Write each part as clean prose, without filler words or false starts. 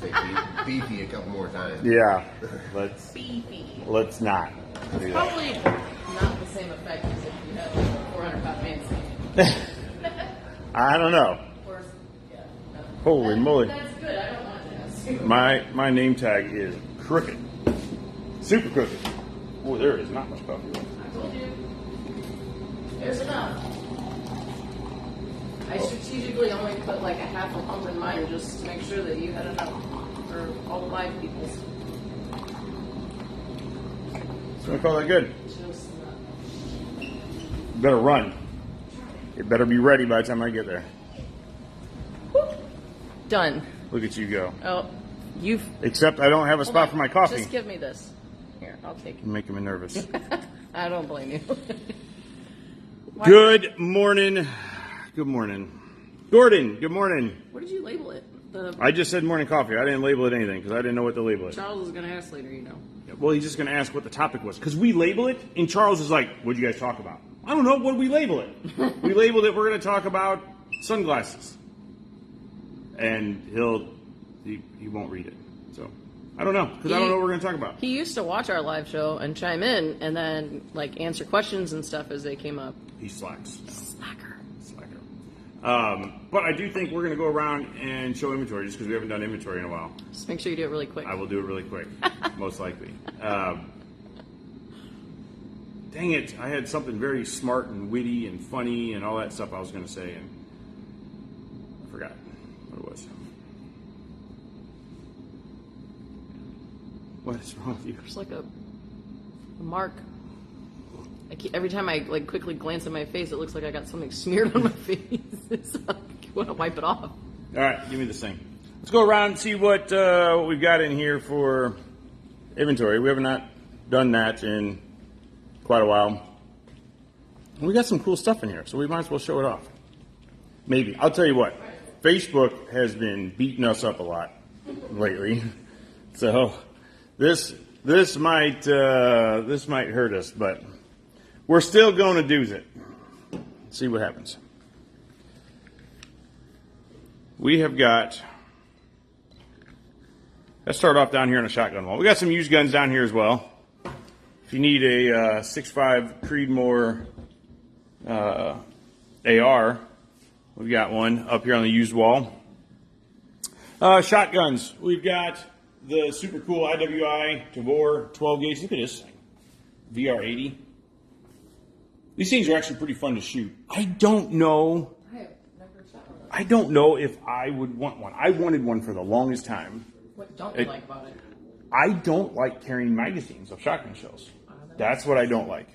say beefy a couple more times. Yeah. Beefy. Let's not. It's probably not the same effect as if you had a 400-pound man. I don't know. Yeah, no. Holy moly. That's good. I don't want to ask. My name tag is crooked. Super crooked. Boy, there is not much coffee left. I told you. There's enough. I strategically only put like a half a pump in mine just to make sure that you had enough for all the live peoples. So I call that good. Just enough. Better run. It better be ready by the time I get there. Done. Look at you go. Oh, you've. Except I don't have a spot for my coffee. Just give me this. Here, I'll take it. You're making me nervous. I don't blame you. Good morning. Good morning. Gordon, good morning. What did you label it? I just said morning coffee. I didn't label it anything because I didn't know what to label it. Charles is going to ask later, you know. Well, he's just going to ask what the topic was because we label it, and Charles is like, "What'd you guys talk about?" I don't know. What did we label it? We labeled it. We're going to talk about sunglasses, and he won't read it. So I don't know because I don't know what we're going to talk about. He used to watch our live show and chime in, and then like answer questions and stuff as they came up. He slacks. Slacker. But I do think we're going to go around and show inventory just because we haven't done inventory in a while. Just make sure you do it really quick. I will do it really quick, most likely. Dang it, I had something very smart and witty and funny and all that stuff I was going to say, and I forgot what it was. What is wrong with you? There's like a mark. Every time I like quickly glance at my face, it looks like I got something smeared on my face. So I want to wipe it off. All right, give me this thing. Let's go around and see what we've got in here for inventory. We have not done that in quite a while. We got some cool stuff in here, so we might as well show it off. Maybe. I'll tell you what. Facebook has been beating us up a lot lately, so this might hurt us, but we're still going to do it. See what happens. We have got. Let's start off down here on a shotgun wall. We got some used guns down here as well. If you need a 6.5 Creedmoor AR, we've got one up here on the used wall. Shotguns. We've got the super cool IWI Tavor 12 gauge. Look at this thing. VR80. These things are actually pretty fun to shoot. I don't know. I have never shot one. I don't know if I would want one. I wanted one for the longest time. What don't you like about it? I don't like carrying magazines of shotgun shells. That's what I don't like.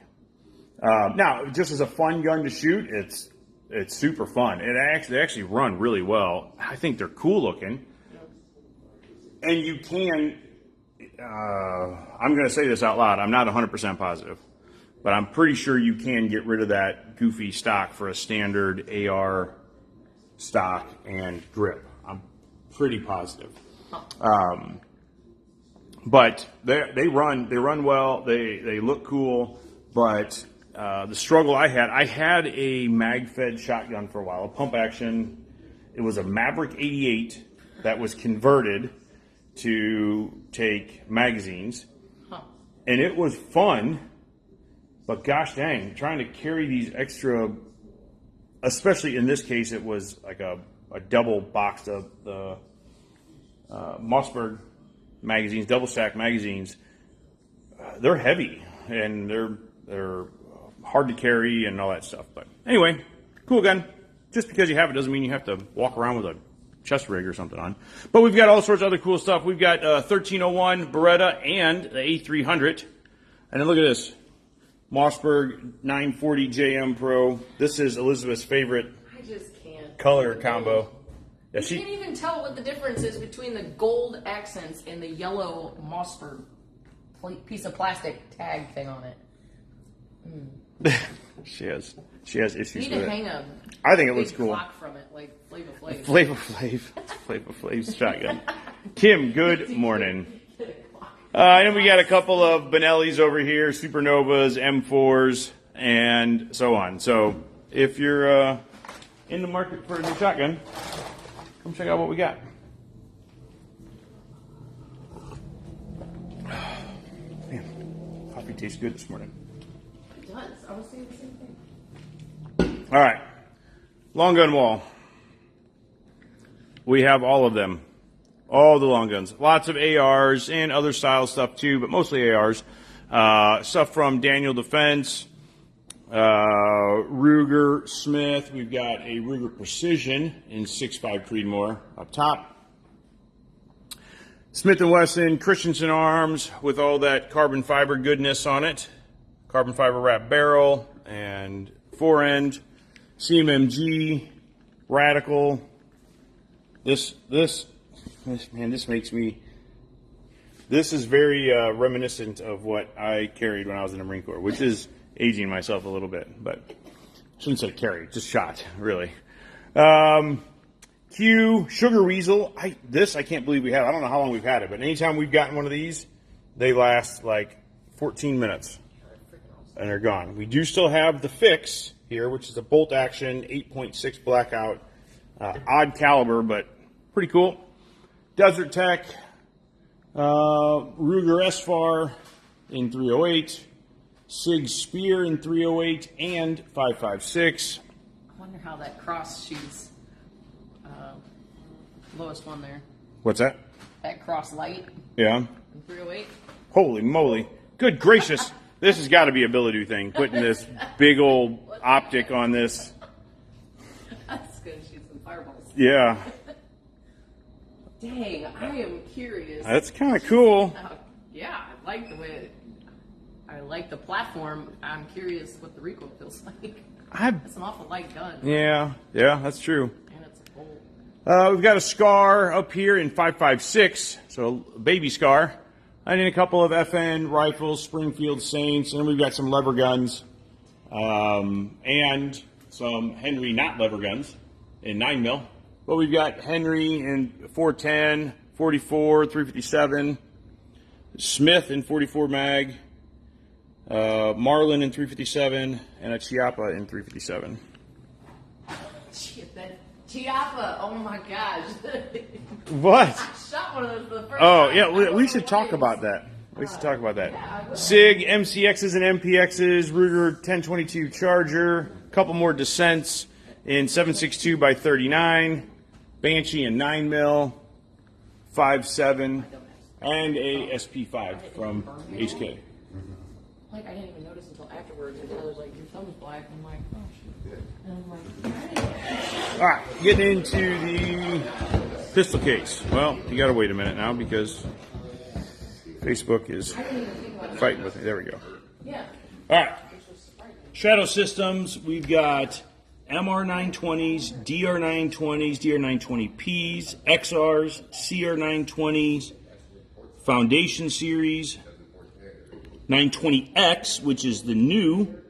Now, just as a fun gun to shoot, it's super fun. They actually run really well. I think they're cool looking. And you can, I'm going to say this out loud. I'm not 100% positive. But I'm pretty sure you can get rid of that goofy stock for a standard AR stock and grip. I'm pretty positive. But they run well. They look cool. But the struggle I had a mag-fed shotgun for a while, a pump action. It was a Maverick 88 that was converted to take magazines, and it was fun. But gosh dang, trying to carry these extra, especially in this case, it was like a double box of the Mossberg magazines, double stack magazines. They're heavy and they're hard to carry and all that stuff. But anyway, cool gun. Just because you have it doesn't mean you have to walk around with a chest rig or something on. But we've got all sorts of other cool stuff. We've got 1301 Beretta and the A300. And then look at this. Mossberg 940 JM Pro. This is Elizabeth's favorite I just can't. color combo. Yeah, You can't even tell what the difference is between the gold accents and the yellow Mossberg piece of plastic tag thing on it. She has issues You need with to it. hang a I think it looks big cool. clock from it, like Flavor Flav. Flavor Flav's shotgun. Kim, good morning. And we got a couple of Benellis over here, Supernovas, M4s, and so on. So if you're in the market for a new shotgun, come check out what we got. tastes good this morning. It does. I was saying the same thing. All right. Long gun wall. We have all of them. All the long guns. Lots of ARs and other style stuff too, but mostly ARs. Stuff from Daniel Defense, Ruger, Smith. We've got a Ruger Precision in 6.5 Creedmoor up top. Smith & Wesson, Christensen Arms with all that carbon fiber goodness on it. Carbon fiber wrap barrel and fore-end. CMMG, Radical. This makes me... This is very reminiscent of what I carried when I was in the Marine Corps, which is aging myself a little bit, but I shouldn't say carried, just shot, really. Q, Sugar Weasel. I can't believe we have. I don't know how long we've had it, but anytime we've gotten one of these, they last like 14 minutes, and they're gone. We do still have the Fix here, which is a bolt action 8.6 blackout, odd caliber, but pretty cool. Desert Tech, Ruger SFAR in 308, Sig Spear in 308 and 5.56. I wonder how that cross shoots. Lowest one there. What's that? That cross light Yeah. in 308. Holy moly. Good gracious. This has got to be a Ability thing, putting this big old optic on this. That's going to shoot some fireballs. Yeah. Dang, I am curious. That's kind of cool. Yeah, I like the way I like the platform. I'm curious what the recoil feels like. It's an awful light gun. Yeah, that's true. And it's a bolt. We've got a Scar up here in 5.56, so a baby Scar. And then a couple of FN rifles, Springfield Saints, and then we've got some lever guns, and some Henry not lever guns in 9mm. But we've got Henry in 410, 44, 357, Smith in 44 mag, Marlin in 357, and a Chiappa in 357. Shit, that Chiappa, oh my gosh. What? I shot one of those the first Oh, time. yeah, we should talk about that. We should talk about that. SIG, MCXs and MPXs, Ruger 1022 Charger, a couple more Descents in 7.62 by 39, Banshee in 9mm, 5.7, and a SP5 from HK. Like, I didn't even notice until afterwards. And I was like, your thumb's black. And I'm like, oh, shit. And I'm like, All right, getting into the pistol case. Well, you got to wait a minute now because Facebook is fighting with me. There we go. yeah. All right. Shadow Systems, we've got MR920s, DR920s, DR920Ps, XRs, CR920s, Foundation Series, 920X, which is the new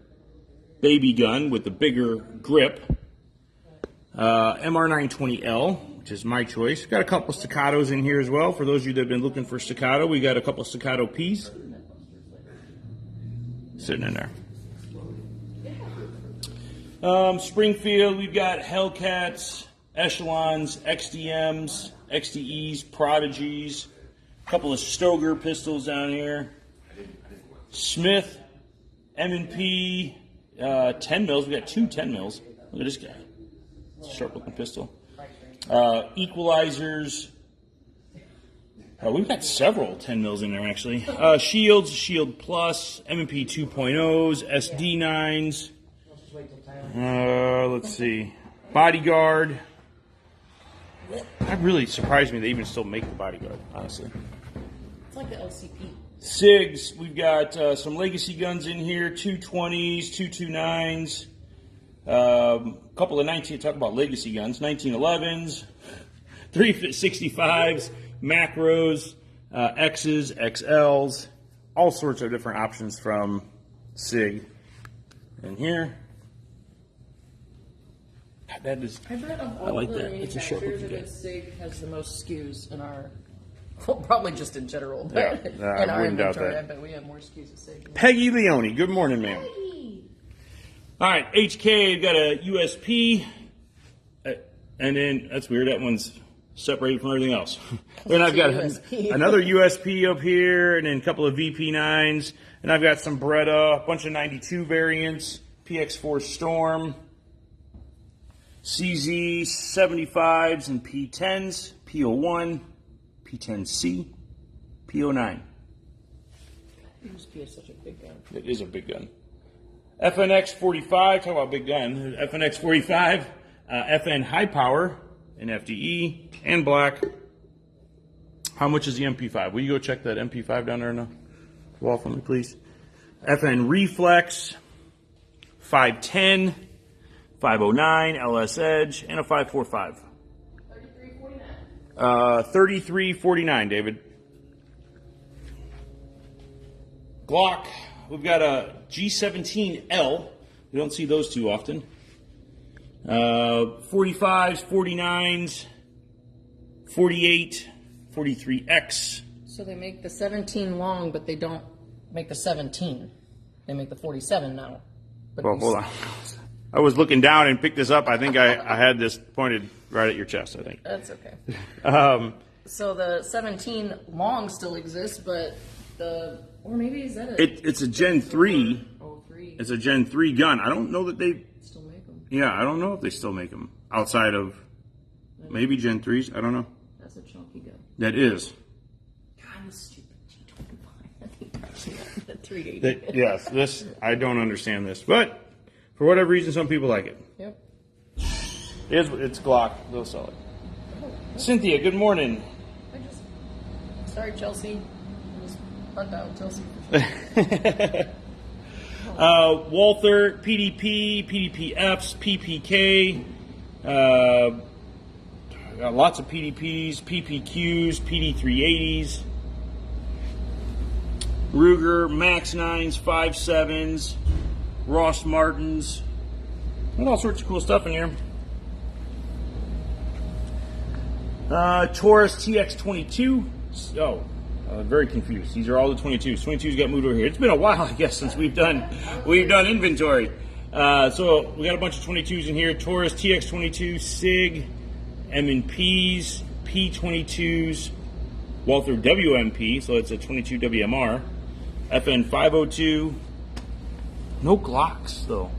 baby gun with the bigger grip, MR920L, which is my choice. Got a couple staccatos in here as well. For those of you that have been looking for staccato, we got a couple staccato Ps sitting in there. Springfield, we've got Hellcats, Echelons, XDMs, XDEs, Prodigies, a couple of Stoger pistols down here. Smith, M&P, 10 mils. We got two 10 mils. Look at this guy. Sharp looking pistol. Equalizers. We've got several 10 mils in there actually. Shields, Shield Plus, M&P 2.0s, SD9s. Let's see. Bodyguard. That really surprised me they even still make the Bodyguard, honestly. It's like the LCP. SIGs, we've got some legacy guns in here, 220s, 229s, a couple of talk about legacy guns, 1911s, 365s, macros, X's, XLs, all sorts of different options from SIG in here. That is, I bet of all I like the that. It's a short manufacturers, I looking bet SIG has the most SKUs in our, well, probably just in general, but Yeah, I in our wouldn't doubt inventory, that. I bet we have more SKUs of SIG. Peggy Leone, good morning, ma'am. All right, HK, got a USP, and then, that's weird, that one's separated from everything else. Then I've got USP. another USP up here, and then a couple of VP9s, and I've got some Beretta, a bunch of 92 variants, PX4 Storm, CZ 75s and P10s, P01, P10C, P09. USP is such a big gun. It is a big gun. FNX 45, talk about big gun. FNX 45, FN high power in FDE and black. How much is the MP5? Will you go check that MP5 down there on the wall for me, please? FN reflex, 510, 509, LS Edge, and a 545. 3349. 3349, David. Glock, we've got a G17L. We don't see those too often. 45s, 49s, 48, 43X. So they make the 17 long, but they don't make the 17. They make the 47 now. But Well, hold on. I was looking down and picked this up. I think I had this pointed right at your chest, I think. That's okay. Um, So the 17 long still exists, but or maybe is that it's a Gen 3. Oh, 3. It's a Gen 3 gun. I don't know that they... Still make them. Yeah, I don't know if they still make them. Outside of maybe Gen 3s. I don't know. That's a chunky gun. That is. God, I'm a stupid G25. I think actually the 380. Yes, this, I don't understand this. But for whatever reason, some people like it. Yep. It's Glock. They'll sell it. Cynthia, good morning. Sorry, Chelsea. I just hunt out Chelsea for sure. Walther, PDP, PDPFs, PPK, got lots of PDPs, PPQs, PD380s, Ruger, Max 9s, 5.7s, Ross Martins, got all sorts of cool stuff in here. Taurus TX22. Oh, very confused. These are all the 22s. 22s got moved over here. It's been a while, I guess, since we've done inventory. So we got a bunch of 22s in here. Taurus TX22, SIG, M&Ps, P22s, Walther WMP, so it's a 22 WMR, FN 502. No Glocks though.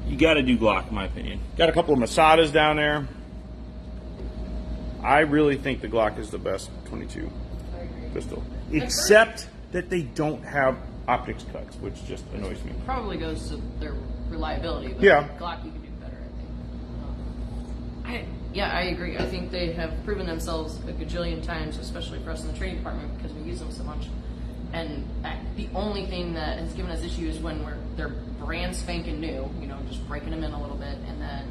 You got to do Glock, in my opinion. Got a couple of Masadas down there. I really think the Glock is the best 22 pistol, except that they don't have optics cuts, which just annoys me. Probably goes to their reliability. But Yeah. Glock, you can do better, I think. I agree. I think they have proven themselves a gajillion times, especially for us in the training department, because we use them so much. And the only thing that has given us issues is when they're brand spanking new, just breaking them in a little bit, and then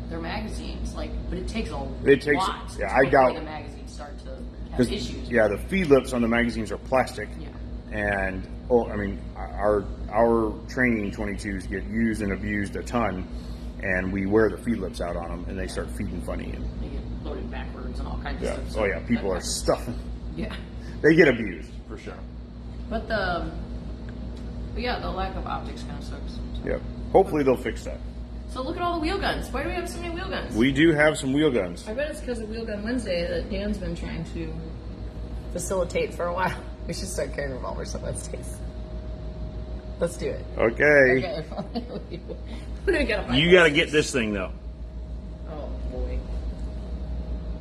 their magazines, but it takes a lot. Yeah, I doubt the magazines start to have issues. Yeah, the feed lips on the magazines are plastic. Yeah. And our training 22s get used and abused a ton, and we wear the feed lips out on them, and they start feeding funny. And They get loaded backwards and all kinds of stuff. Oh yeah, people are stuffing. Yeah. They get abused for sure. But the lack of optics kind of sucks. Yep. Hopefully they'll fix that. So look at all the wheel guns. Why do we have so many wheel guns? We do have some wheel guns. I bet it's because of Wheel Gun Wednesday that Dan's been trying to facilitate for a while. We should start carrying revolvers on Wednesdays. Let's do it. Okay. What do we gotta find? You got to get this thing though. Oh boy.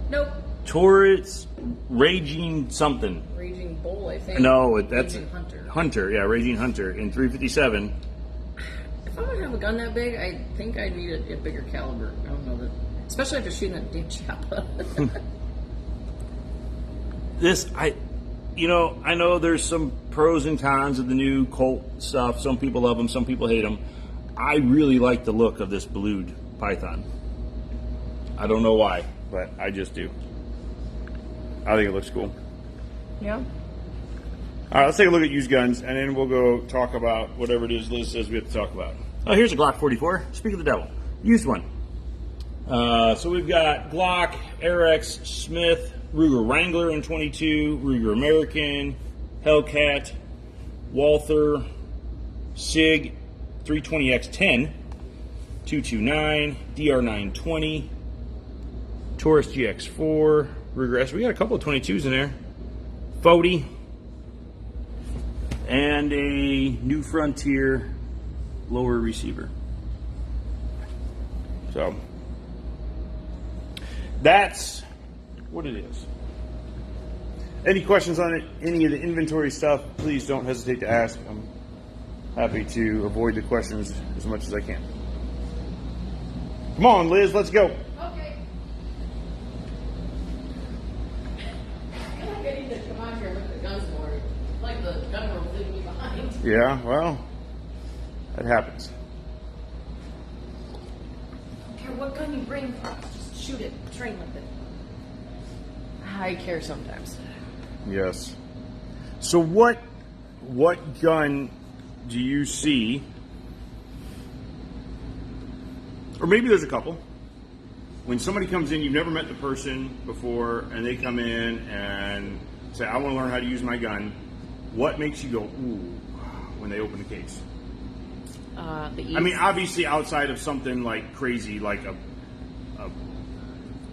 Nope. Taurus Raging something. Raging Bull, I think. No, that's Raging Hunter. Hunter, yeah, Raging Hunter in 357. If I'm gonna have a gun that big, I think I need a bigger caliber. I don't know that, especially after shooting at damn Chiappa. I know there's some pros and cons of the new Colt stuff. Some people love them, some people hate them. I really like the look of this blued Python. I don't know why, but I just do. I think it looks cool. Yeah. All right, let's take a look at used guns, and then we'll go talk about whatever it is Liz says we have to talk about. Oh, here's a Glock 44. Speak of the devil. Used one. So we've got Glock, RX, Smith, Ruger Wrangler in 22, Ruger American, Hellcat, Walther, SIG 320X10, 229, DR920, Taurus GX4, Ruger S. We got a couple of 22s in there. 40. And a New Frontier lower receiver. So that's what it is. Any questions on it, any of the inventory stuff, please don't hesitate to ask. I'm happy to avoid the questions as much as I can. Come on, Liz, let's go. Okay. I feel like I need to come out here with the guns more. Like the gun room leaving me behind. Yeah, well, that happens. I don't care what gun you bring, just shoot it, train with it. I care sometimes. Yes. So what gun do you see? Or maybe there's a couple. When somebody comes in, you've never met the person before, and they come in and say, I want to learn how to use my gun. What makes you go, ooh, when they open the case? The ease. I mean, obviously outside of something like crazy, like a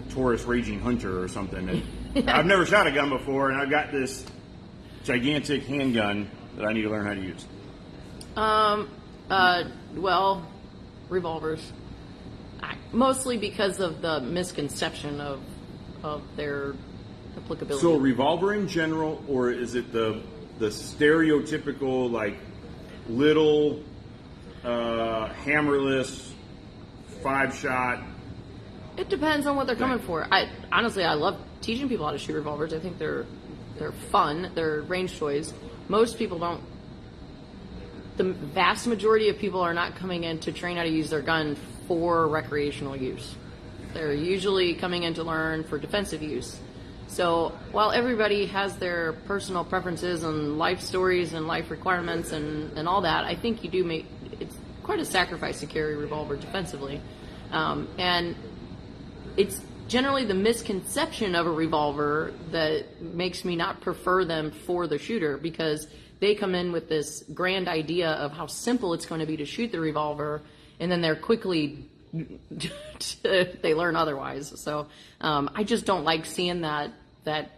Taurus Raging Hunter or something. And I've never shot a gun before, and I've got this gigantic handgun that I need to learn how to use. Well, revolvers. Mostly because of the misconception of their applicability. So a revolver in general, or is it the stereotypical, like, little, hammerless, 5-shot? It depends on what they're coming for. I love teaching people how to shoot revolvers. I think they're fun. They're range toys. Most people don't. The vast majority of people are not coming in to train how to use their gun for recreational use. They're usually coming in to learn for defensive use. So while everybody has their personal preferences and life stories and life requirements and all that, I think you do make it's quite a sacrifice to carry a revolver defensively. And it's generally the misconception of a revolver that makes me not prefer them for the shooter, because they come in with this grand idea of how simple it's going to be to shoot the revolver, and then they're quickly they learn otherwise. So I just don't like seeing that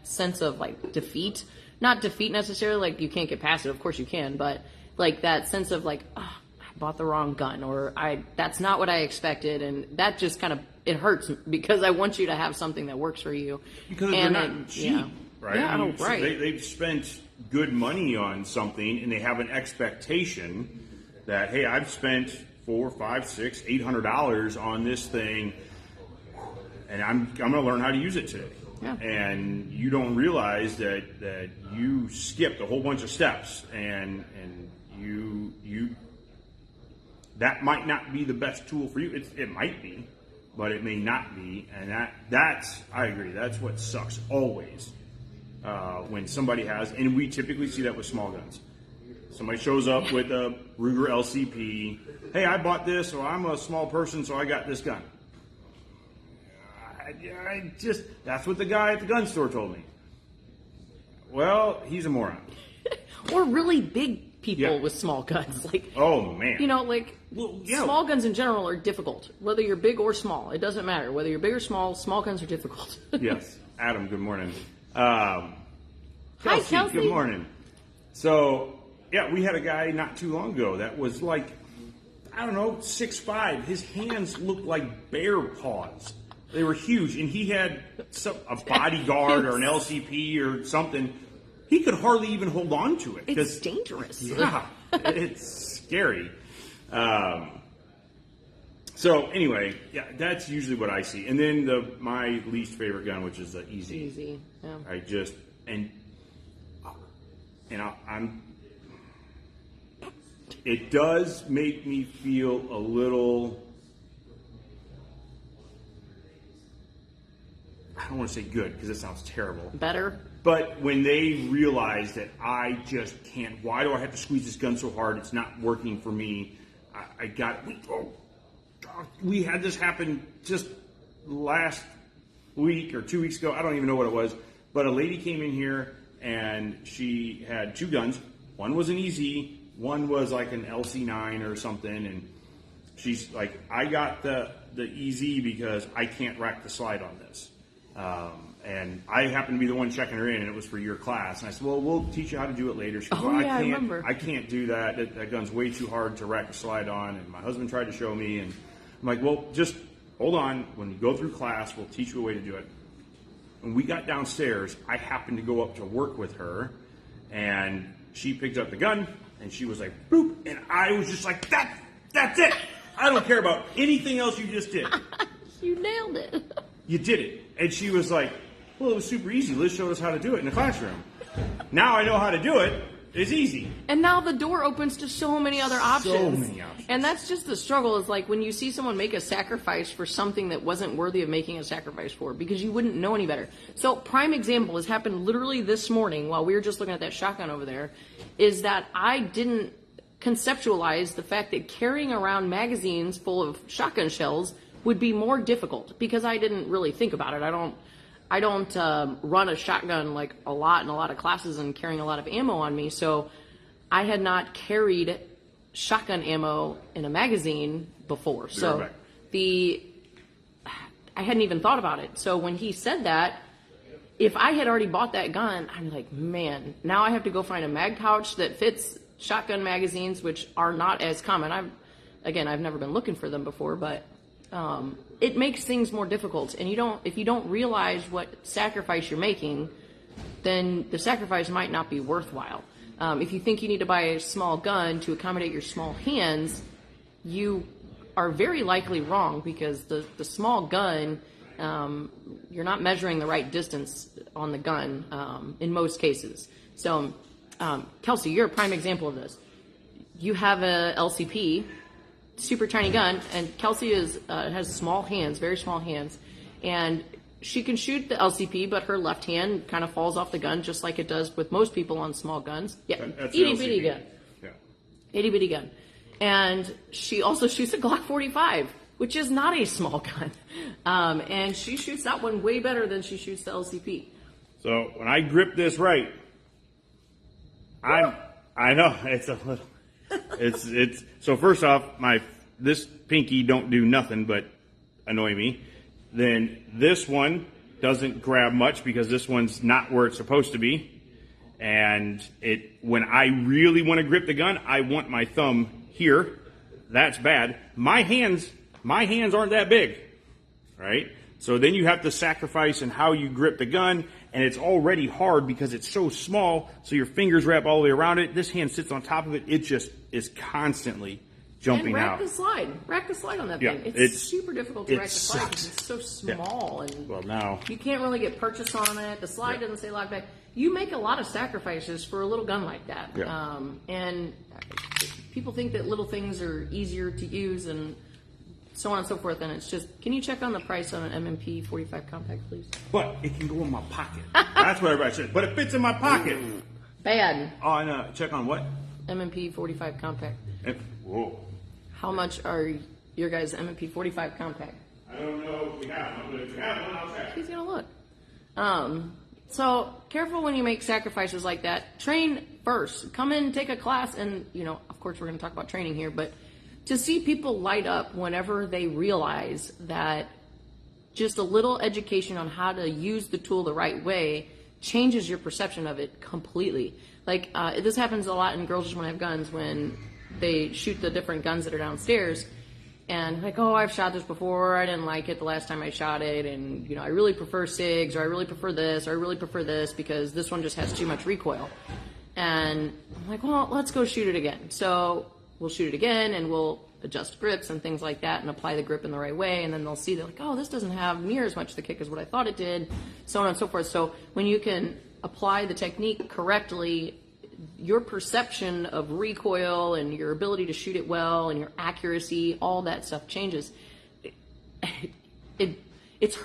sense of like defeat. Not defeat necessarily, like you can't get past it. Of course you can, but like that sense of like, oh, I bought the wrong gun, or that's not what I expected, and that just kind of it hurts because I want you to have something that works for you. Because they're not cheap, right? Yeah, I mean, right. They've spent good money on something, and they have an expectation that, hey, I've spent $400, $500, $600, $800 on this thing, and I'm going to learn how to use it today. Yeah. And you don't realize that you skipped a whole bunch of steps, and you that might not be the best tool for you. It might be, but it may not be, and that's I agree. That's what sucks always when somebody has, and we typically see that with small guns. Somebody shows up with a Ruger LCP. Hey, I bought this, or I'm a small person, so I got this gun. I just, that's what the guy at the gun store told me. Well, he's a moron. Or really big people Yeah. with small guns. Like, oh, man. you know, like, Well, yeah. small guns in general are difficult. Whether you're big or small, it doesn't matter. Whether you're big or small guns are difficult. Yes. Adam, good morning. Hi, Kelsey. Good morning. So, yeah, we had a guy not too long ago that was like, I don't know, 6'5". His hands looked like bear paws. They were huge, and he had a bodyguard or an LCP or something. He could hardly even hold on to it. It's dangerous. Yeah, it's scary. So anyway, yeah, that's usually what I see. And then my least favorite gun, which is the Easy. Easy, yeah. I just I'm. It does make me feel a little. I don't want to say good because it sounds terrible. Better? But when they realize that I just can't, why do I have to squeeze this gun so hard? It's not working for me. We had this happen just last week or 2 weeks ago. I don't even know what it was. But a lady came in here and she had two guns. One was an EZ, one was like an LC9 or something. And she's like, I got the EZ because I can't rack the slide on this. And I happened to be the one checking her in, and it was for your class. And I said, well, we'll teach you how to do it later. She goes, Oh, well, yeah, I remember. I can't do that. That gun's way too hard to rack or slide on. And my husband tried to show me. And I'm like, well, just hold on. When you go through class, we'll teach you a way to do it. When we got downstairs, I happened to go up to work with her. And she picked up the gun, and she was like, boop. And I was just like, that's it. I don't care about anything else you just did. You nailed it. You did it. And she was like, well, it was super easy. Liz showed us how to do it in the classroom. Now I know how to do it. It's easy. And now the door opens to so many other options. So many options. And that's just the struggle, is like when you see someone make a sacrifice for something that wasn't worthy of making a sacrifice for, because you wouldn't know any better. So prime example has happened literally this morning while we were just looking at that shotgun over there, is that I didn't conceptualize the fact that carrying around magazines full of shotgun shells would be more difficult, because I didn't really think about it. I don't run a shotgun like a lot in a lot of classes and carrying a lot of ammo on me, so I had not carried shotgun ammo in a magazine before. So I hadn't even thought about it. So when he said that, if I had already bought that gun, I'm like, man, now I have to go find a mag pouch that fits shotgun magazines, which are not as common. I've never been looking for them before, but it makes things more difficult. And if you don't realize what sacrifice you're making, then the sacrifice might not be worthwhile. If you think you need to buy a small gun to accommodate your small hands, you are very likely wrong, because the small gun, you're not measuring the right distance on the gun in most cases. So, Kelsey, you're a prime example of this. You have a LCP, super tiny gun, and Kelsey has small hands, very small hands, and she can shoot the LCP, but her left hand kind of falls off the gun, just like it does with most people on small guns. Yeah, itty bitty gun. Yeah, itty bitty gun. And she also shoots a Glock 45, which is not a small gun, and she shoots that one way better than she shoots the LCP. So when I grip this right, I know it's a little. It's so first off, this pinky don't do nothing but annoy me. Then this one doesn't grab much, because this one's not where it's supposed to be. And when I really want to grip the gun, I want my thumb here. That's bad. My hands aren't that big, right? So then you have to sacrifice in how you grip the gun, and it's already hard because it's so small, so your fingers wrap all the way around it. This hand sits on top of it. It just is constantly jumping out. Rack the slide on that Yeah, thing. It's super difficult to rack the slide sucks. because it's so small, and Well, now you can't really get purchase on it. The slide doesn't say lock back. You make a lot of sacrifices for a little gun like that. Yeah. And people think that little things are easier to use and so on and so forth, and it's just, can you check on the price on an M&P 45 compact, please? but it can go in my pocket. That's what everybody says. But it fits in my pocket. Bad. Oh, I know. Check on what? M&P 45 compact. Whoa. How much are your guys' M&P 45 compact? I don't know if we have one, but if we have one, I'll check. He's gonna look. So careful when you make sacrifices like that. Train first. Come in, take a class, and of course we're gonna talk about training here, but to see people light up whenever they realize that just a little education on how to use the tool the right way changes your perception of it completely. Like, this happens a lot in Girls Just Want to Have Guns, when they shoot the different guns that are downstairs, and like, oh, I've shot this before, I didn't like it the last time I shot it, and I really prefer SIGs, or I really prefer this, or I really prefer this because this one just has too much recoil. And I'm like, well, let's go shoot it again. So we'll shoot it again, and we'll adjust grips and things like that and apply the grip in the right way, and then they'll see, they're like, oh, this doesn't have near as much the kick as what I thought it did, so on and so forth. So when you can apply the technique correctly, your perception of recoil and your ability to shoot it well and your accuracy, all that stuff changes. It's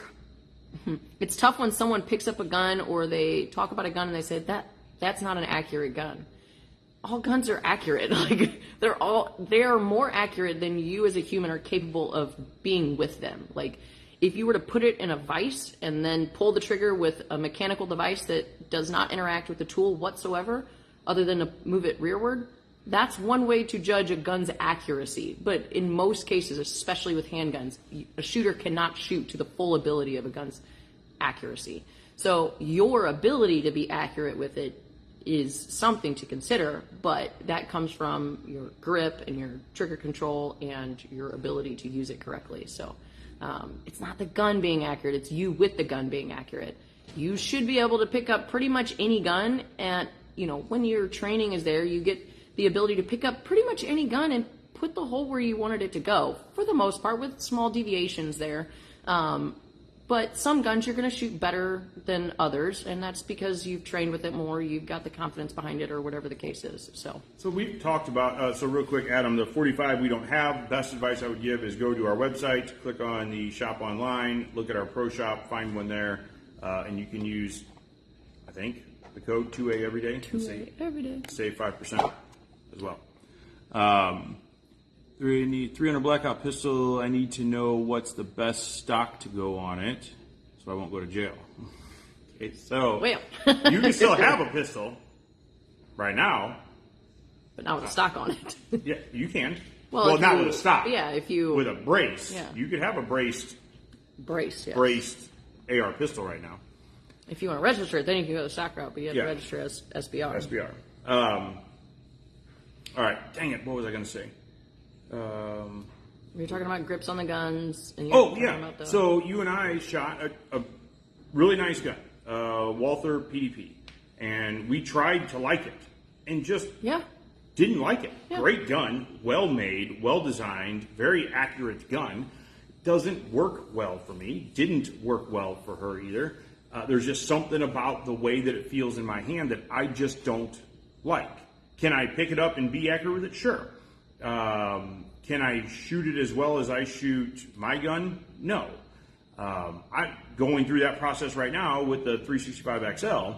tough when someone picks up a gun, or they talk about a gun and they say that's not an accurate gun. All guns are accurate. Like, they are more accurate than you as a human are capable of being with them. Like, if you were to put it in a vise and then pull the trigger with a mechanical device that does not interact with the tool whatsoever, other than to move it rearward, that's one way to judge a gun's accuracy. But in most cases, especially with handguns, a shooter cannot shoot to the full ability of a gun's accuracy. So your ability to be accurate with it is something to consider, but that comes from your grip and your trigger control and your ability to use it correctly. So it's not the gun being accurate, it's you with the gun being accurate. You should be able to pick up pretty much any gun, and when your training is there, you get the ability to pick up pretty much any gun and put the hole where you wanted it to go, for the most part, with small deviations there. But some guns you're going to shoot better than others, and that's because you've trained with it more, you've got the confidence behind it, or whatever the case is. So we've talked about, so real quick, Adam, the 45 we don't have. Best advice I would give is go to our website, click on the shop online, look at our pro shop, find one there, and you can use, I think, the code 2A every day. 2A every day. Save 5% as well. 300 blackout pistol. I need to know what's the best stock to go on it, so I won't go to jail. Okay, so well. You can still have a pistol right now, but not with a stock on it. Yeah, you can. Well, not with a stock. Yeah, if you with a brace, yeah. You could have a braced AR pistol right now. If you want to register it, then you can go the stock route, but you have to register as SBR. SBR. All right. Dang it. What was I going to say? You're talking about grips on the guns. And About so you and I shot a really nice gun, Walther PDP, and we tried to like it, and just didn't like it. Yeah. Great gun, well made, well designed, very accurate gun. Doesn't work well for me. Didn't work well for her either. There's just something about the way that it feels in my hand that I just don't like. Can I pick it up and be accurate with it? Sure. Can I shoot it as well as I shoot my gun? No. I'm going through that process right now with the 365 XL.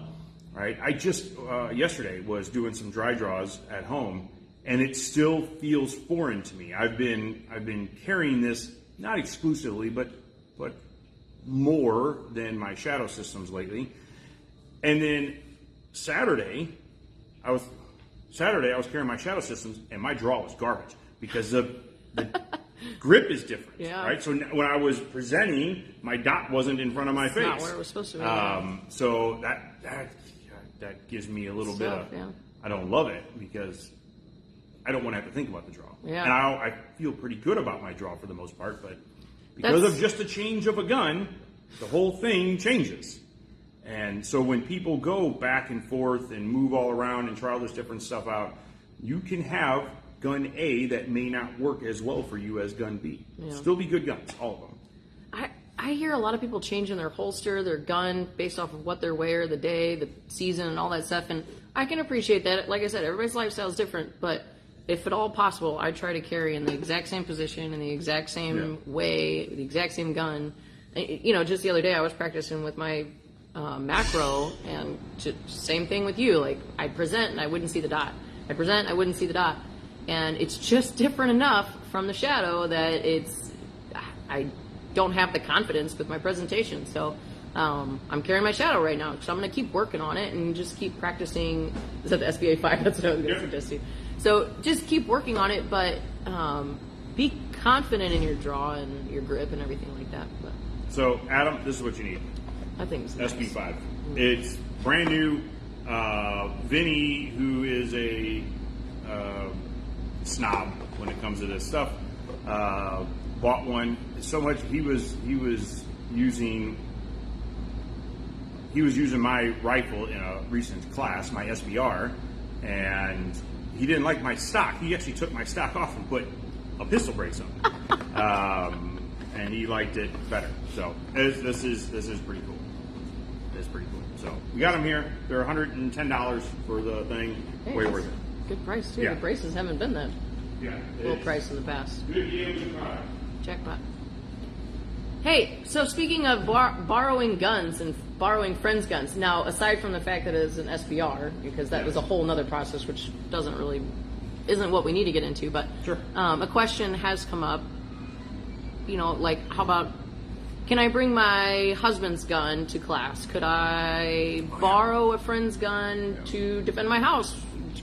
Right. I just yesterday was doing some dry draws at home, and it still feels foreign to me. I've been carrying this not exclusively, but more than my shadow systems lately. And then Saturday I was carrying my shadow systems, and my draw was garbage because the grip is different. Yeah. Right. So when I was presenting, my dot wasn't in front of my face. Not where it was supposed to be. So that gives me a little bit of. Yeah. I don't love it because I don't want to have to think about the draw. Yeah. And I feel pretty good about my draw for the most part, but because of just a change of a gun, the whole thing changes. And so when people go back and forth and move all around and try all this different stuff out, you can have gun A that may not work as well for you as gun B. Yeah. Still be good guns, all of them. I hear a lot of people changing their holster, their gun, based off of what they wear, the day, the season, and all that stuff. And I can appreciate that. Like I said, everybody's lifestyle is different, but if at all possible, I try to carry in the exact same position, in the exact same way, the exact same gun. Just the other day I was practicing with my macro, and same thing with you. Like, I'd present and I wouldn't see the dot. I'd present, I wouldn't see the dot. And it's just different enough from the shadow that I don't have the confidence with my presentation. So I'm carrying my shadow right now, so I'm going to keep working on it and just keep practicing. Is that the SBA 5? That's what I was going to suggest to you. So just keep working on it, but be confident in your draw and your grip and everything like that. But. So, Adam, this is what you need. I think it's nice. SB5. Mm-hmm. It's brand new. Vinny, who is a snob when it comes to this stuff, bought one. So much he was using my rifle in a recent class, my SBR, and he didn't like my stock. He actually took my stock off and put a pistol brace on it. And he liked it better. So this is pretty cool. It's pretty cool. So we got them here. They're $110 for the thing. Hey, way worth it. Good price too. Yeah. The braces haven't been that low price in the past. Good deal, good product. Jackpot. Hey, so speaking of borrowing guns and borrowing friends' guns, now aside from the fact that it is an SBR, because that was a whole nother process which isn't what we need to get into, but sure. A question has come up. Like, how about, can I bring my husband's gun to class? Could I borrow a friend's gun to defend my house?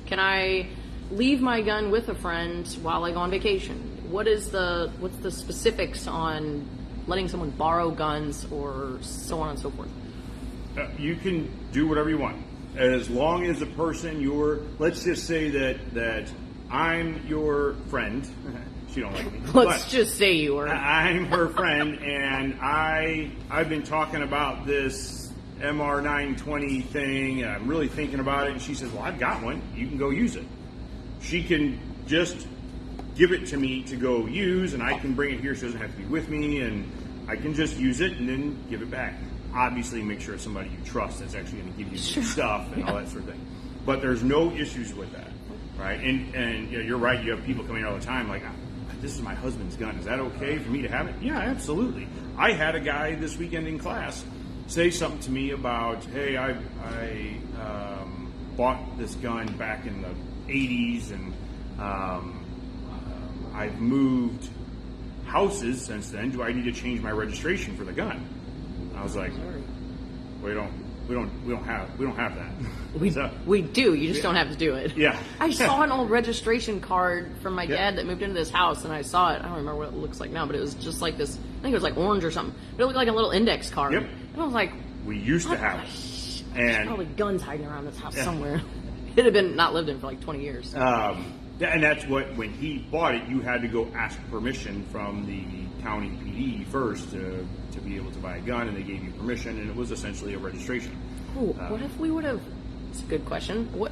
Can I leave my gun with a friend while I go on vacation? What's the specifics on letting someone borrow guns or so on and so forth? You can do whatever you want, as long as the person let's just say that I'm your friend. She don't like me. Let's just say you were. I'm her friend, and I've been talking about this MR920 thing, and I'm really thinking about it, and she says, well, I've got one. You can go use it. She can just give it to me to go use, and I can bring it here. She doesn't have to be with me, and I can just use it and then give it back. Obviously, make sure it's somebody you trust that's actually going to give you some stuff and all that sort of thing. But there's no issues with that, right? And you know, you're right. You have people coming all the time like, this is my husband's gun. Is that okay for me to have it? Yeah, absolutely. I had a guy this weekend in class say something to me about, hey, I bought this gun back in the 80s, and I've moved houses since then. Do I need to change my registration for the gun? I was like, we don't have that. We do. You just don't have to do it. Yeah. I saw an old registration card from my dad that moved into this house, and I saw it. I don't remember what it looks like now, but it was just like this. I think it was like orange or something. But it looked like a little index card. Yep. And I was like, we used to have it. There's probably guns hiding around this house somewhere. It had been not lived in for like 20 years. And that's when he bought it, you had to go ask permission from the county PD first to be able to buy a gun, and they gave you permission, and it was essentially a registration. Ooh, what if we would have? It's a good question. What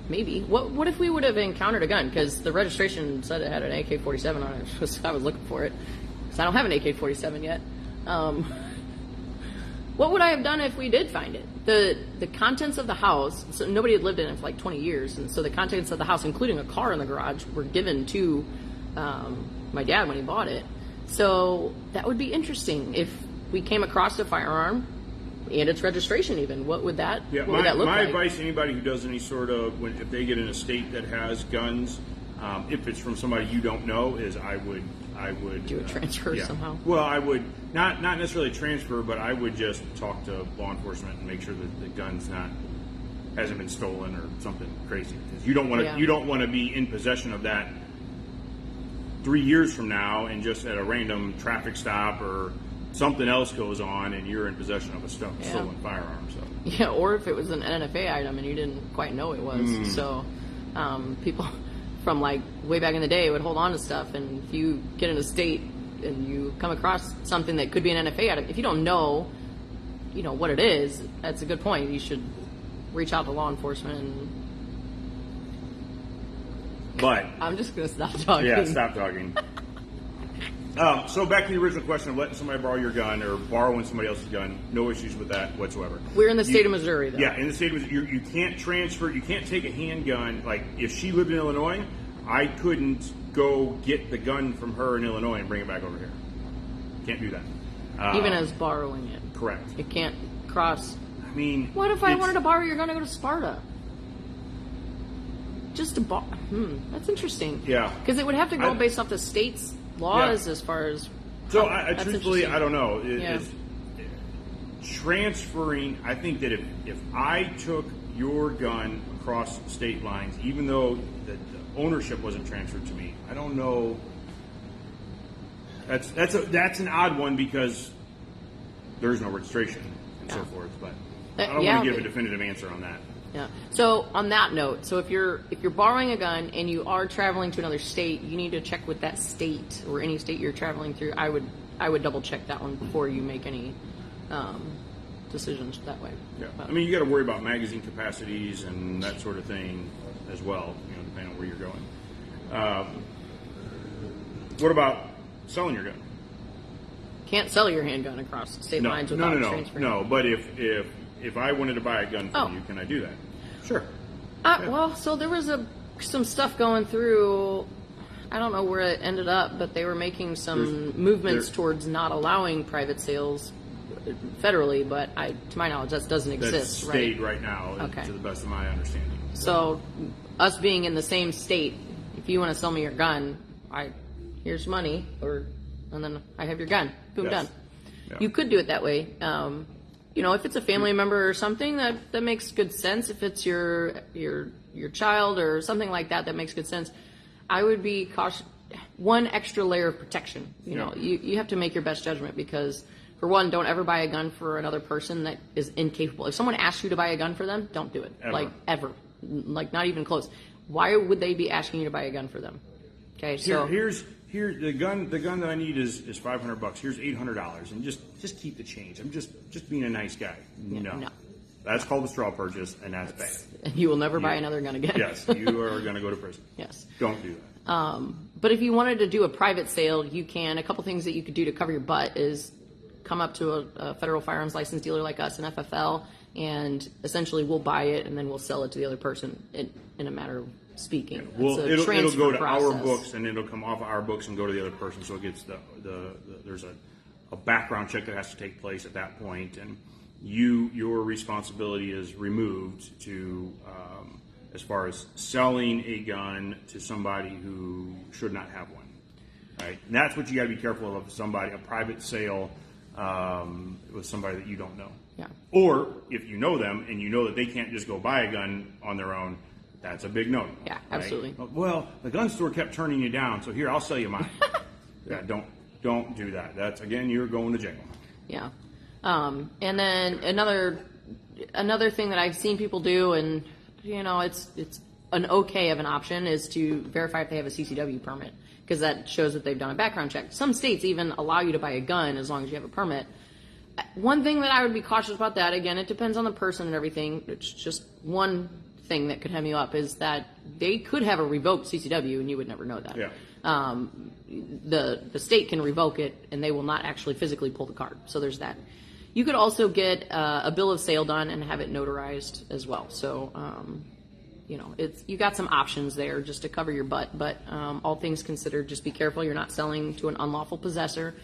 if we would have encountered a gun? Because the registration said it had an AK-47 on it. So I was looking for it because I don't have an AK-47 yet. What would I have done if we did find it? The contents of the house. So nobody had lived in it for like 20 years, and so the contents of the house, including a car in the garage, were given to my dad when he bought it. So that would be interesting if we came across a firearm and its registration. Even what would that? Yeah, what would that look my like? advice to anybody who does any sort of if they get in a state that has guns, if it's from somebody you don't know, is I would do a transfer somehow. Well, I would not necessarily transfer, but I would just talk to law enforcement and make sure that the gun's hasn't been stolen or something crazy. Because you don't want to be in possession of that 3 years from now, and just at a random traffic stop or something else goes on, and you're in possession of a stolen firearm. So yeah, or if it was an NFA item and you didn't quite know it was. So people from like way back in the day would hold on to stuff, and if you get in a state and you come across something that could be an NFA item, if you don't know, what it is, that's a good point. You should reach out to law enforcement. But I'm just going to stop talking. Yeah, stop talking. So back to the original question of letting somebody borrow your gun or borrowing somebody else's gun. No issues with that whatsoever. We're in the state of Missouri, though. Yeah, in the state of Missouri. You can't transfer. You can't take a handgun. Like, if she lived in Illinois, I couldn't go get the gun from her in Illinois and bring it back over here. Can't do that. Even as borrowing it. Correct. It can't cross. I mean, what if I wanted to borrow your gun to go to Sparta? Just to borrow. That's interesting. Yeah. Because it would have to go based off the state's laws as far as. So, truthfully, I don't know. Yeah. Transferring, I think that if I took your gun across state lines, even though the ownership wasn't transferred to me, I don't know. That's an odd one because there's no registration and so forth. But I don't want to give a definitive answer on that. Yeah. So on that note, so if you're borrowing a gun and you are traveling to another state, you need to check with that state or any state you're traveling through. I would double check that one before you make any decisions that way. Yeah. I mean, you got to worry about magazine capacities and that sort of thing as well. Depending on where you're going. What about selling your gun? Can't sell your handgun across state lines without transferring. No. But if I wanted to buy a gun from you, can I do that? Sure. Well, so there was some stuff going through. I don't know where it ended up, but they were making some movements towards not allowing private sales federally. But to my knowledge, that doesn't exist. That's stayed right now, to the best of my understanding. So, us being in the same state, if you want to sell me your gun, here's money, and then I have your gun. Boom, done. Yeah. You could do it that way. If it's a family member or something, that makes good sense. If it's your child or something like that makes good sense. I would be one extra layer of protection. You know, you have to make your best judgment because, for one, don't ever buy a gun for another person that is incapable. If someone asks you to buy a gun for them, don't do it. Ever. Like, ever. Like, not even close. Why would they be asking you to buy a gun for them? Okay, so here's the gun that I need is $500. Here's $800, and just keep the change. I'm just being a nice guy. No. That's called a straw purchase, and that's bad. And you will never buy another gun again. Yes, you are going to go to prison. Yes. Don't do that. But if you wanted to do a private sale, you can. A couple things that you could do to cover your butt is come up to a federal firearms license dealer like us, an FFL, and essentially we'll buy it and then we'll sell it to the other person in a matter of speaking. Well, it'll go to process. our books, and it'll come off our books and go to the other person. So it gets there's a background check that has to take place at that point, and your responsibility is removed to as far as selling a gun to somebody who should not have one. Right, and that's what you got to be careful of. A private sale with somebody that you don't know. Yeah. Or if you know them and you know that they can't just go buy a gun on their own, that's a big no. Yeah, absolutely. Right? Well, the gun store kept turning you down, so here, I'll sell you mine. Yeah, don't do that. That's, again, you're going to jail. Yeah. And then another thing that I've seen people do, and you know, it's an okay of an option, is to verify if they have a CCW permit, because that shows that they've done a background check. Some states even allow you to buy a gun as long as you have a permit. One thing that I would be cautious about that, again, it depends on the person and everything. It's just one thing that could hem you up is that they could have a revoked CCW and you would never know that. Yeah. The state can revoke it and they will not actually physically pull the card. So there's that. You could also get a bill of sale done and have it notarized as well. So, you know, you got some options there just to cover your butt. But all things considered, just be careful. You're not selling to an unlawful possessor.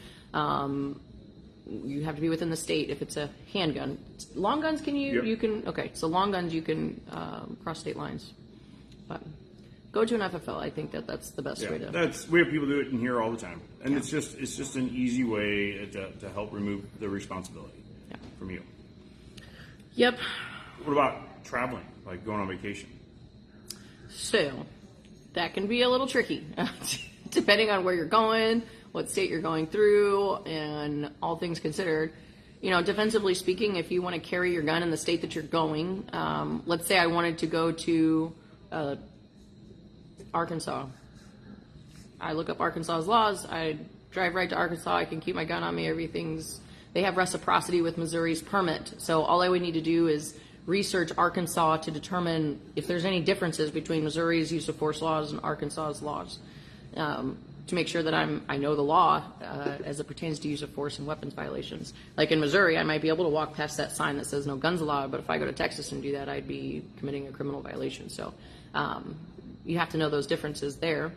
You have to be within the state if it's a handgun. Long guns, can you? Yep. You can. Okay, so long guns you can cross state lines. But go to an FFL. I think that's the best way to. We have people do it in here all the time, and Yeah. it's just an easy way to help remove the responsibility from you. Yep. What about traveling, like going on vacation? So that can be a little tricky, depending on where you're going, what state you're going through, and all things considered. You know, defensively speaking, if you want to carry your gun in the state that you're going, let's say I wanted to go to Arkansas. I look up Arkansas's laws. I drive right to Arkansas. I can keep my gun on me. They have reciprocity with Missouri's permit. So all I would need to do is research Arkansas to determine if there's any differences between Missouri's use of force laws and Arkansas's laws, to make sure that I know the law as it pertains to use of force and weapons violations. Like in Missouri, I might be able to walk past that sign that says no guns allowed, but if I go to Texas and do that, I'd be committing a criminal violation. So you have to know those differences there.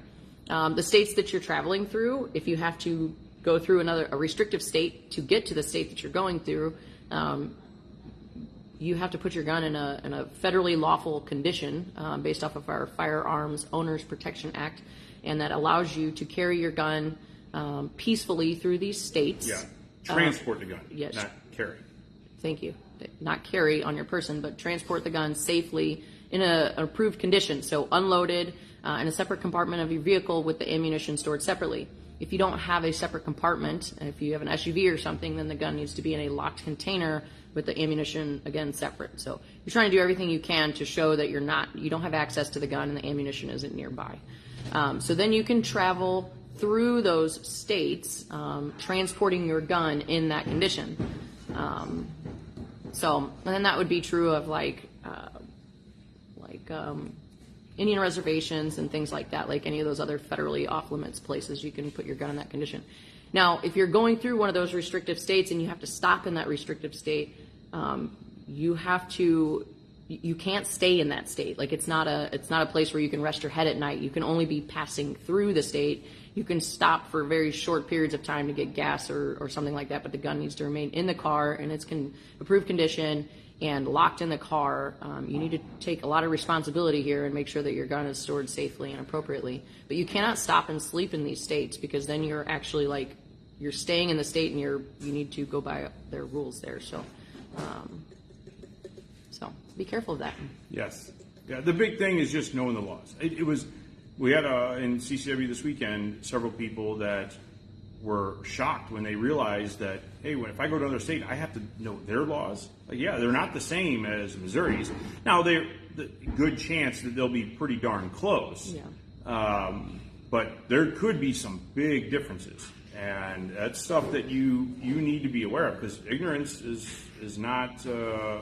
The states that you're traveling through, if you have to go through a restrictive state to get to the state that you're going through, you have to put your gun in a federally lawful condition based off of our Firearms Owners Protection Act, and that allows you to carry your gun peacefully through these states. Yeah, transport the gun, yes. not carry. Thank you. Not carry on your person, but transport the gun safely in an approved condition, so unloaded in a separate compartment of your vehicle with the ammunition stored separately. If you don't have a separate compartment, if you have an SUV or something, then the gun needs to be in a locked container with the ammunition, again, separate. So you're trying to do everything you can to show that you don't have access to the gun and the ammunition isn't nearby. So then you can travel through those states, transporting your gun in that condition. And then that would be true of Indian reservations and things like that, like any of those other federally off-limits places, you can put your gun in that condition. Now, if you're going through one of those restrictive states and you have to stop in that restrictive state, you can't stay in that state. Like it's not a place where you can rest your head at night. You can only be passing through the state. You can stop for very short periods of time to get gas or something like that, but the gun needs to remain in the car in its approved condition and locked in the car. You need to take a lot of responsibility here and make sure that your gun is stored safely and appropriately. But you cannot stop and sleep in these states, because then you're actually you're staying in the state and you need to go by their rules there. So be careful of that. Yes. Yeah. The big thing is just knowing the laws. We had in CCW this weekend several people that were shocked when they realized that, hey, if I go to another state, I have to know their laws. Like, yeah, they're not the same as Missouri's. Now, they're the good chance that they'll be pretty darn close. Yeah. But there could be some big differences, and that's stuff that you need to be aware of, because ignorance is not a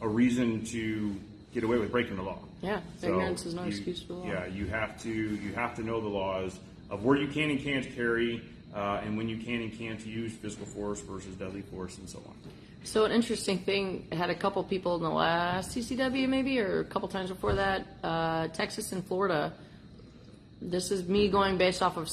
reason to get away with breaking the law. Yeah, So ignorance is no excuse for the law. Yeah, you have to know the laws of where you can and can't carry, and when you can and can't use physical force versus deadly force, and so on. So an interesting thing, I had a couple people in the last CCW maybe, or a couple times before that, Texas and Florida. This is me going based off of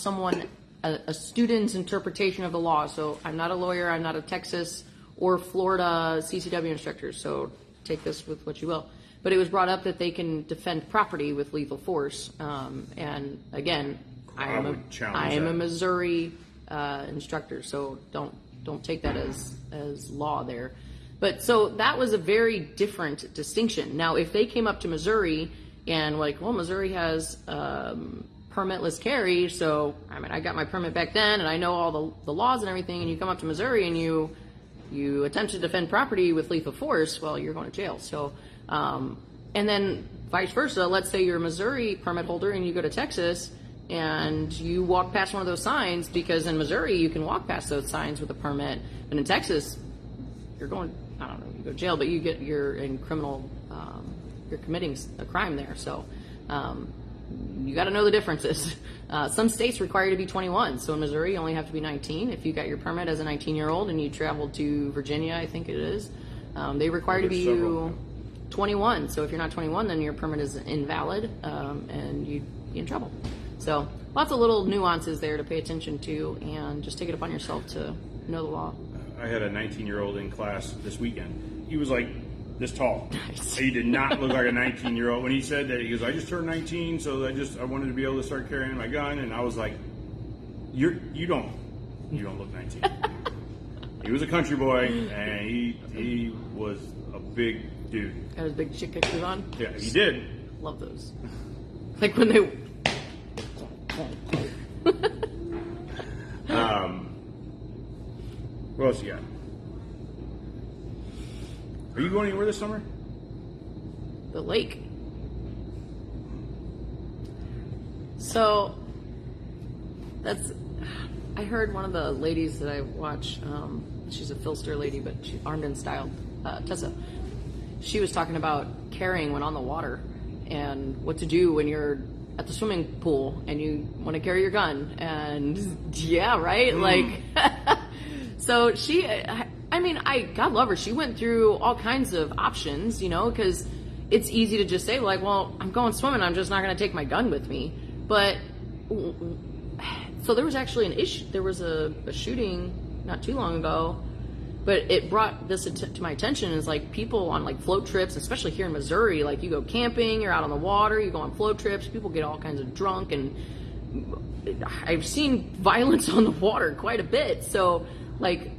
a student's interpretation of the law. So I'm not a lawyer, I'm not a Texas or Florida CCW instructor, so take this with what you will. But it was brought up that they can defend property with lethal force. And again, I am a Missouri instructor, so don't take that as law there. But so that was a very different distinction. Now, if they came up to Missouri and like, well, Missouri has permitless carry, so I mean, I got my permit back then, and I know all the laws and everything, and you come up to Missouri and you attempt to defend property with lethal force, well, you're going to jail. So, and then vice versa, let's say you're a Missouri permit holder and you go to Texas and you walk past one of those signs, because in Missouri you can walk past those signs with a permit, and in Texas you're going, I don't know, you go to jail, but you're in criminal, you're committing a crime there. So you got to know the differences. Some states require you to be 21, so in Missouri you only have to be 19. If you got your permit as a 19-year-old and you traveled to Virginia, I think it is, they require to be 21. So if you're not 21, then your permit is invalid, and you'd be in trouble. So lots of little nuances there to pay attention to, and just take it upon yourself to know the law. I had a 19-year-old in class this weekend. He was like this tall. Nice. He did not look like a 19-year-old. When he said that, he goes, I just turned 19, so I wanted to be able to start carrying my gun. And I was like, you don't look 19. He was a country boy, and he was a big dude. Got his big chick kickers on? Yeah, he did. Love those. Like when they... What else you got? Are you going anywhere this summer? The lake. So I heard one of the ladies that I watch, she's a Philster lady, but she's armed and styled, Tessa. She was talking about carrying when on the water and what to do when you're at the swimming pool and you want to carry your gun. And yeah, right? Like, so she, I mean, God love her. She went through all kinds of options, because it's easy to just say, like, well, I'm going swimming, I'm just not going to take my gun with me. But, so there was actually an issue. There was a shooting not too long ago, but it brought this to my attention. Is like people on like float trips, especially here in Missouri, like you go camping, you're out on the water, you go on float trips, people get all kinds of drunk, and I've seen violence on the water quite a bit. So, like,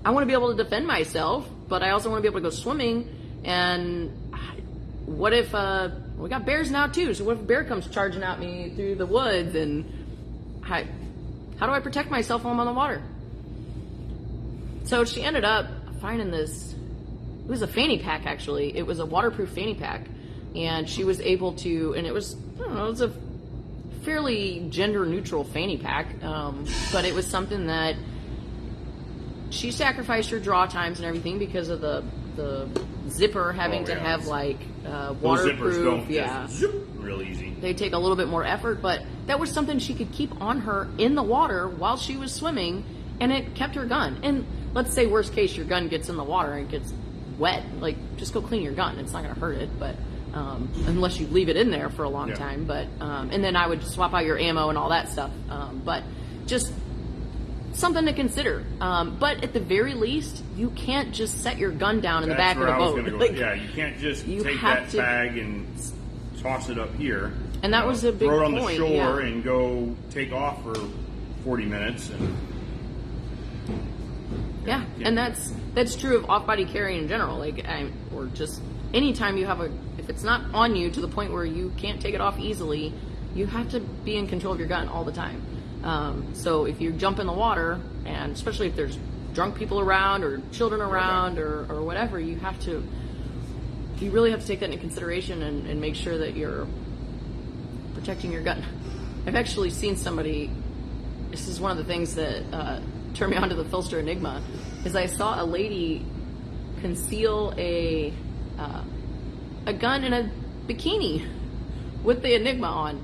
I want to be able to defend myself, but I also want to be able to go swimming. And what if we got bears now too? So what if a bear comes charging at me through the woods? And how do I protect myself while I'm on the water? So she ended up finding this. It was a fanny pack, actually. It was a waterproof fanny pack, and she was able to. And it was, I don't know, it was a fairly gender-neutral fanny pack, but it was something that she sacrificed her draw times and everything because of the zipper having to have like waterproof. Those zippers don't just zip real easy. They take a little bit more effort, but that was something she could keep on her in the water while she was swimming, and it kept her gun. And let's say worst case, your gun gets in the water and gets wet, like just go clean your gun. It's not going to hurt it, but unless you leave it in there for a long time. But and then I would swap out your ammo and all that stuff. But just something to consider. But at the very least, you can't just set your gun down in the back of the boat. Like, yeah, you can't just take that bag and toss it up here. And that was a big point. Throw it on point, the shore yeah. and go take off for 40 minutes. And and that's true of off-body carry in general. Like, or just anytime you have if if it's not on you to the point where you can't take it off easily, you have to be in control of your gun all the time. So if you jump in the water, and especially if there's drunk people around or children around or whatever, you really have to take that into consideration and make sure that you're protecting your gun. I've actually seen somebody, this is one of the things that turned me on to the Filster Enigma, is I saw a lady conceal a gun in a bikini with the Enigma on.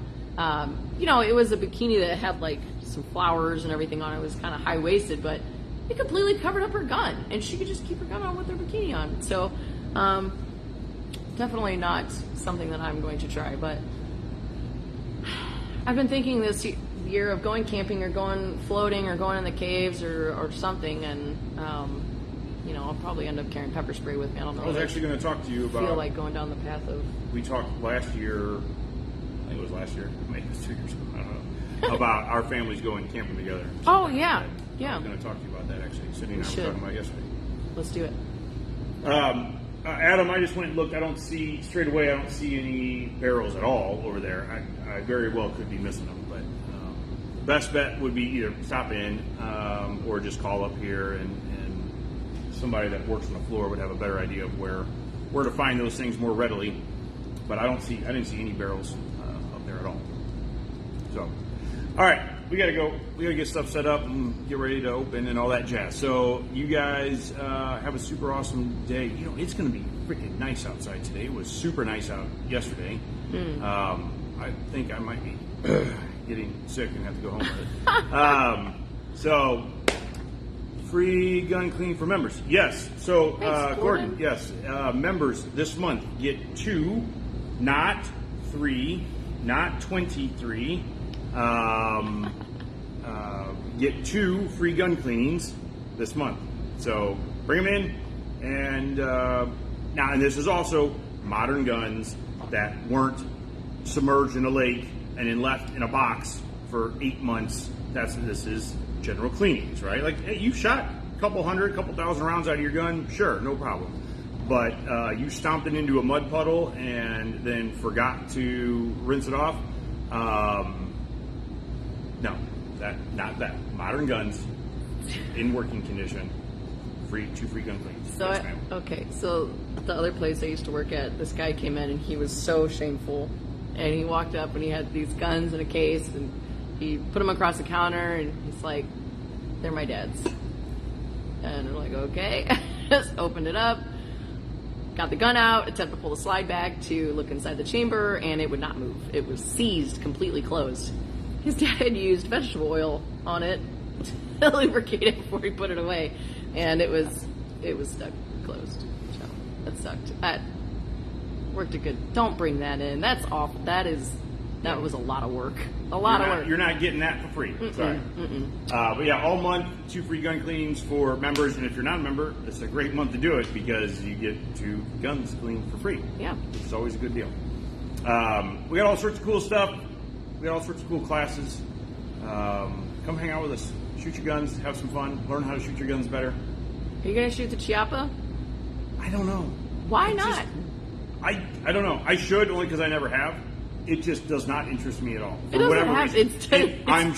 It was a bikini that had like some flowers and everything on it. It was kind of high-waisted, but it completely covered up her gun, and she could just keep her gun on with her bikini on. So definitely not something that I'm going to try, but I've been thinking this year of going camping or going floating or going in the caves or something, and I'll probably end up carrying pepper spray with me. I don't know. I was actually going to talk to you about. Feel like going down the path of. We talked last year. I think it was last year. Maybe it was 2 years ago. I don't know. About our families going camping together. Oh yeah, yeah. I was going to talk to you about that actually. Sydney and I were should. talking about yesterday. Let's do it. Adam, I just went and looked. I don't see any barrels at all over there. I very well could be missing them, but best bet would be either stop in or just call up here, and somebody that works on the floor would have a better idea of where to find those things more readily. But I didn't see any barrels up there at all. So, all right, we gotta go. We gotta get stuff set up and get ready to open and all that jazz. So you guys have a super awesome day. It's gonna be freaking nice outside today. It was super nice out yesterday. I think I might be getting sick and have to go home with it. So free gun clean for members. Yes. So Thanks, Gordon. Yes. Members this month get 2, not 3, not 23. Get 2 free gun cleanings this month. So bring them in, and and this is also modern guns that weren't submerged in a lake and then left in a box for 8 months. This is general cleanings, right? Like, hey, you shot a couple thousand rounds out of your gun, sure, no problem. But you stomped it into a mud puddle and then forgot to rinse it off. No, not that. Modern guns in working condition, 2 free gun cleans. So the other place I used to work at, this guy came in and he was so shameful, and he walked up and he had these guns in a case and he put them across the counter and he's like, "They're my dad's." And I'm like, okay. Just opened it up, got the gun out, attempted to pull the slide back to look inside the chamber, and it would not move. It was seized, completely closed. His dad had used vegetable oil on it to lubricate it before he put it away, and it was stuck closed. So that sucked. That worked a good. Don't bring that in. That's awful. That was a lot of work. A lot of work. You're not getting that for free. Sorry. But yeah, all month, 2 free gun cleans for members, and if you're not a member, it's a great month to do it because you get 2 guns cleaned for free. Yeah, it's always a good deal. We got all sorts of cool stuff. We got all sorts of cool classes. Come hang out with us. Shoot your guns, have some fun, learn how to shoot your guns better. Are you gonna shoot the Chiappa? I don't know. Why not? I don't know. I should, only because I never have. It just does not interest me at all. It doesn't have. I'm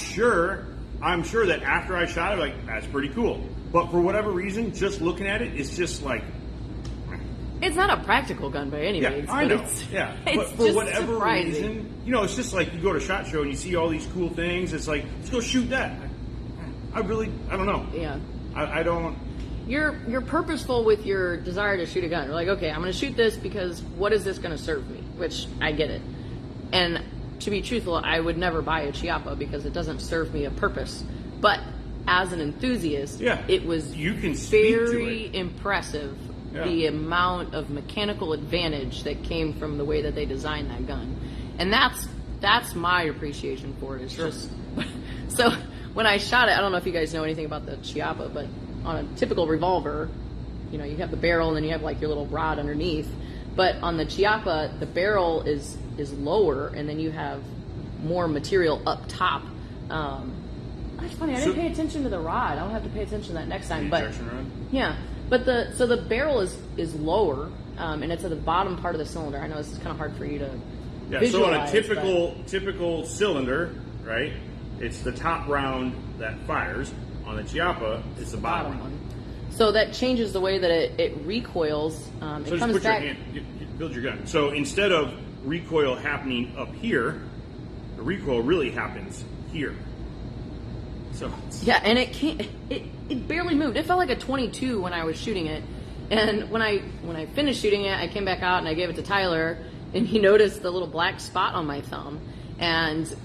sure that after I shot it, like, that's pretty cool. But for whatever reason, just looking at it, it's just like. It's not a practical gun by any means. I know. It's But for just whatever surprising. reason, it's just like you go to SHOT Show and you see all these cool things. It's like, let's go shoot that. I don't know. Yeah. I don't. You're purposeful with your desire to shoot a gun. You're like, okay, I'm going to shoot this because what is this going to serve me? Which I get it. And to be truthful, I would never buy a Chiappa because it doesn't serve me a purpose. But as an enthusiast, it was very impressive. Yeah. The amount of mechanical advantage that came from the way that they designed that gun. And that's my appreciation for it. It's just so when I shot it, I don't know if you guys know anything about the Chiappa, but on a typical revolver, you have the barrel and then you have like your little rod underneath. But on the Chiappa, the barrel is lower and then you have more material up top. That's funny. I didn't pay attention to the rod. I'll have to pay attention to that next time. But ejection rod? Yeah. But the barrel is lower, and it's at the bottom part of the cylinder. I know this is kind of hard for you to Yeah, visualize. so on a typical cylinder, right, it's the top round that fires. On the Chiappa, it's the bottom round. So that changes the way that it recoils. So It just comes put back. your hand, you build your gun. So instead of recoil happening up here, the recoil really happens here. So Yeah, and it can't. It barely moved. It felt like a 22 when I was shooting it. And when I finished shooting it, I came back out and I gave it to Tyler, and he noticed the little black spot on my thumb. And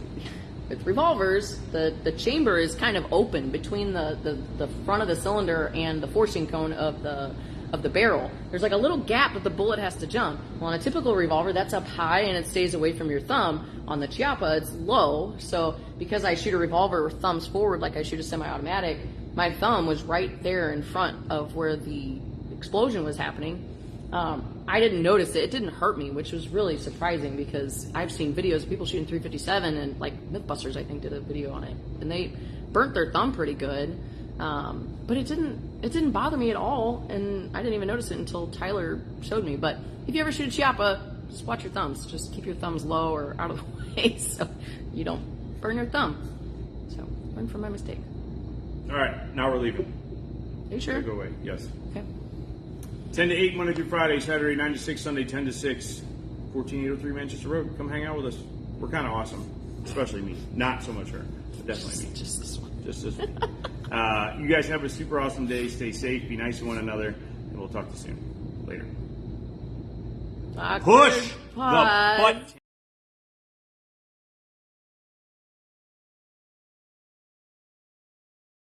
with revolvers, the chamber is kind of open between the front of the cylinder and the forcing cone of the barrel. There's like a little gap that the bullet has to jump. Well, on a typical revolver, that's up high and it stays away from your thumb. On the Chiappa, it's low. So because I shoot a revolver with thumbs forward like I shoot a semi-automatic, my thumb was right there in front of where the explosion was happening. I didn't notice it. It didn't hurt me, which was really surprising because I've seen videos of people shooting 357, and like Mythbusters, I think, did a video on it, and they burnt their thumb pretty good. But it didn't bother me at all, and I didn't even notice it until Tyler showed me. But if you ever shoot a Chiappa, just watch your thumbs. Just keep your thumbs low or out of the way so you don't burn your thumb. So learn from my mistake. all right, now we're leaving. Are you sure? Go away. Yes. Okay. 10 to 8 Monday through Friday, Saturday 9 to 6, Sunday 10 to 6, 14803 Manchester Road. Come hang out with us. We're kind of awesome, especially me. Not so much her, but definitely me. Just this one. Just this one. You guys have a super awesome day. Stay safe. Be nice to one another, and we'll talk to you soon. Later. Awkward Push the pod. button.